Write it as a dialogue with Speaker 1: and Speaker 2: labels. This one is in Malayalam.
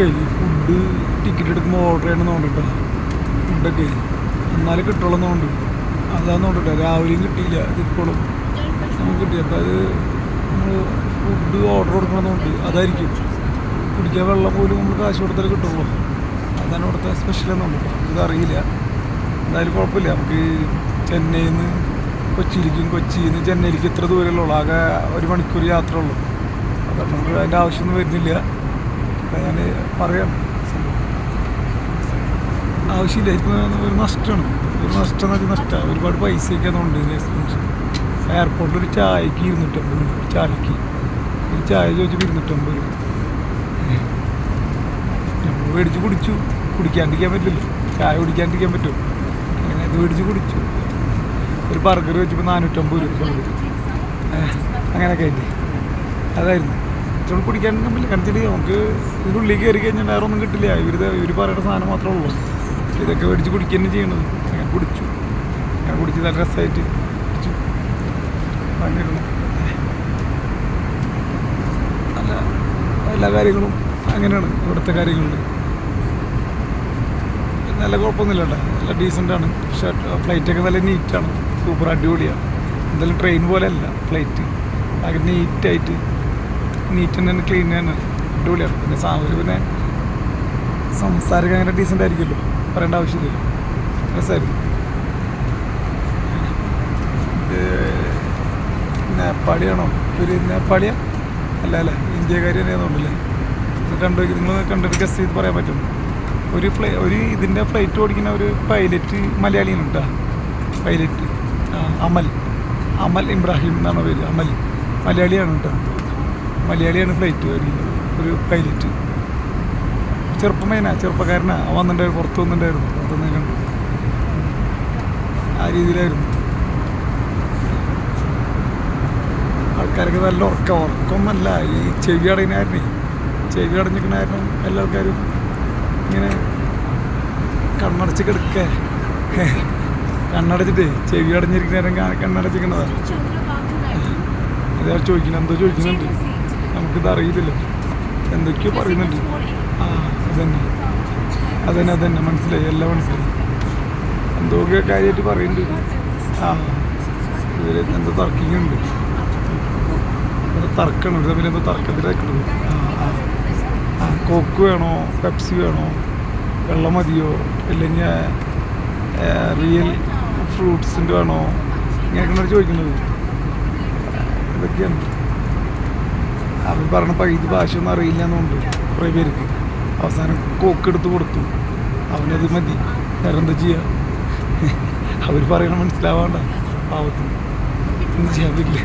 Speaker 1: നമുക്ക് ഫുഡ് ടിക്കറ്റ് എടുക്കുമ്പോൾ ഓർഡർ ചെയ്യണമെന്ന് കൊണ്ടിട്ടാ ഫുഡൊക്കെ എന്നാലും കിട്ടുള്ളൂന്നുണ്ട്. അതാന്ന് കൊണ്ടിട്ടാ രാവിലെയും കിട്ടിയില്ല, ഇതിപ്പോഴും നമുക്ക് കിട്ടി. അപ്പോൾ അത് നമ്മൾ ഫുഡ് ഓർഡർ കൊടുക്കണമെന്നുണ്ട്. അതായിരിക്കും കുടിക്കാൻ വെള്ളം പോലും നമ്മൾ കാശ് കൊടുത്താൽ കിട്ടുള്ളൂ. അതാണ് ഇവിടുത്തെ സ്പെഷ്യൽ എന്നുണ്ട്. ഇതറിയില്ല. എന്തായാലും കുഴപ്പമില്ല. നമുക്ക് ചെന്നൈയിൽ നിന്ന് കൊച്ചിയിലേക്കും കൊച്ചിയിൽ നിന്ന് ചെന്നൈയിലേക്ക് ഇത്ര ദൂരമല്ലേ ഉള്ളൂ. ആകെ 1 മണിക്കൂർ യാത്ര ഉള്ളൂ. അപ്പം നമുക്ക് അതിൻ്റെ ആവശ്യമൊന്നും വരുന്നില്ല. ഞാൻ പറയാം, ആവശ്യമില്ല. ഇപ്പം ഒരു നഷ്ടമാണ്. ഒരു നഷ്ടം എന്ന് വെച്ചാൽ നഷ്ടമാണ്. ഒരുപാട് പൈസയൊക്കെ അതുകൊണ്ട് എക്സ്പെൻസ്. എയർപോർട്ടിൽ ഒരു ചായക്ക് 250 രൂപ. ഒരു ചായ ചോദിച്ചപ്പോൾ 250 രൂപ. നമ്മൾ മേടിച്ച് കുടിച്ചു. കുടിക്കാണ്ടിരിക്കാൻ പറ്റില്ലല്ലോ. ചായ കുടിക്കാണ്ടിരിക്കാൻ പറ്റുമോ? അങ്ങനെ ഇത് മേടിച്ച് കുടിച്ചു. ഒരു ബർഗർ വെച്ചപ്പോൾ 450 രൂപ ബർഗർ. അങ്ങനെയൊക്കെ ആയിട്ട് അതായിരുന്നു. ഇത്ര കുടിക്കാൻ പറ്റില്ല. കണിച്ചിട്ട് നമുക്ക് ഇതിനുള്ളിൽ കയറി കഴിഞ്ഞാൽ വേറെ ഒന്നും കിട്ടില്ല. ഇവർ പറയുന്ന സാധനം മാത്രമേ ഉള്ളൂ. ഇതൊക്കെ മേടിച്ച് കുടിക്കുക തന്നെ ചെയ്യണത്. അങ്ങനെ കുടിച്ചു. അങ്ങനെ കുടിച്ച് നല്ല രസമായിട്ട് കുടിച്ചു. ഭയങ്കര നല്ല എല്ലാ കാര്യങ്ങളും അങ്ങനെയാണ് ഇവിടുത്തെ കാര്യങ്ങളിൽ. നല്ല കുഴപ്പമൊന്നുമില്ല കേട്ടോ. നല്ല ഡീസൻ്റാണ്. പക്ഷേ ഫ്ലൈറ്റൊക്കെ നല്ല നീറ്റാണ്. സൂപ്പർ അടിപൊളിയാണ്. എന്തായാലും ട്രെയിൻ പോലെ അല്ല ഫ്ലൈറ്റ്. ഭയങ്കര നീറ്റായിട്ട് നീറ്റ് തന്നെ ക്ലീൻ തന്നെ അടിപൊളിയാണ്. പിന്നെ സംസാരമൊക്കെ അങ്ങനെ ഡീസൻ്റ് ആയിരിക്കുമല്ലോ, പറയേണ്ട ആവശ്യമില്ല. രസമായിരുന്നു. ഇത് നേപ്പാളിയാണോ? ഒരു നേപ്പാളിയാ അല്ല ഇന്ത്യക്കാരി തന്നെയാണെന്നുണ്ടല്ലേ. നിങ്ങൾ കണ്ടിട്ട് ഗസ് ചെയ്ത് പറയാൻ പറ്റും. ഒരു ഇതിൻ്റെ ഫ്ലൈറ്റ് ഓടിക്കുന്ന ഒരു പൈലറ്റ് മലയാളിയാണ് കേട്ടോ. പൈലറ്റ് അമൽ ഇബ്രാഹിം എന്നാണ് പേര്. മലയാളിയാണ് കേട്ടോ. മലയാളിയാണ് ഫ്ലൈറ്റ് ഓടിക്കുന്നത്. ഒരു പൈലറ്റ് ചെറുപ്പക്കാരനാ. വന്നിട്ടുണ്ടായിരുന്നു, പുറത്ത് വന്നിട്ടുണ്ടായിരുന്നു. പുറത്തുനിന്ന് കണ്ടു. ആ രീതിയിലായിരുന്നു. ആൾക്കാരൊക്കെ നല്ല ഉറക്കമൊന്നല്ല. ഈ ചെവി അടഞ്ഞിരിക്കണായിരുന്നു. എല്ലാ ആൾക്കാരും ഇങ്ങനെ കണ്ണടച്ച് കിടക്കുക. കണ്ണടച്ചിട്ട് ചെവി അടഞ്ഞിരിക്കുന്ന കണ്ണടച്ചിരിക്കണതാണ്. അതായത് എന്തോ ചോദിക്കുന്നുണ്ട്. നമുക്കിത് അറിയില്ലല്ലോ. എന്തൊക്കെയോ പറയുന്നുണ്ട്. അതന്നെ മനസ്സിലായി. എല്ലാം മനസ്സിലായി. എന്തൊക്കെ കാര്യമായിട്ട് പറയുന്നുണ്ട്. ഇവർ എന്തോ തർക്കിക്കുന്നുണ്ട്. തർക്കമാണ്. തമ്മിലെന്തോ തർക്കത്തിലാക്കുന്നത്. കോക്ക് വേണോ, പെപ്സി വേണോ, വെള്ളം മതിയോ, അല്ലെങ്കിൽ റിയൽ ഫ്രൂട്ട്സിൻ്റെ വേണോ, ഇങ്ങനെയൊക്കെയാണ് ചോദിക്കുന്നത്. ഇതൊക്കെയാണ് അവർ പറഞ്ഞപ്പോൾ. ഇത് ഭാഷയൊന്നും അറിയില്ല എന്നുണ്ട് കുറേ പേർക്ക്. അവസാനം കോക്ക് എടുത്ത് കൊടുത്തു. അവനത് മതി. വേറെ എന്താ ചെയ്യുക? അവർ പറയണ മനസ്സിലാവാണ്ട പാവത്തിന് ഒന്നും ചെയ്യാൻ പറ്റില്ല.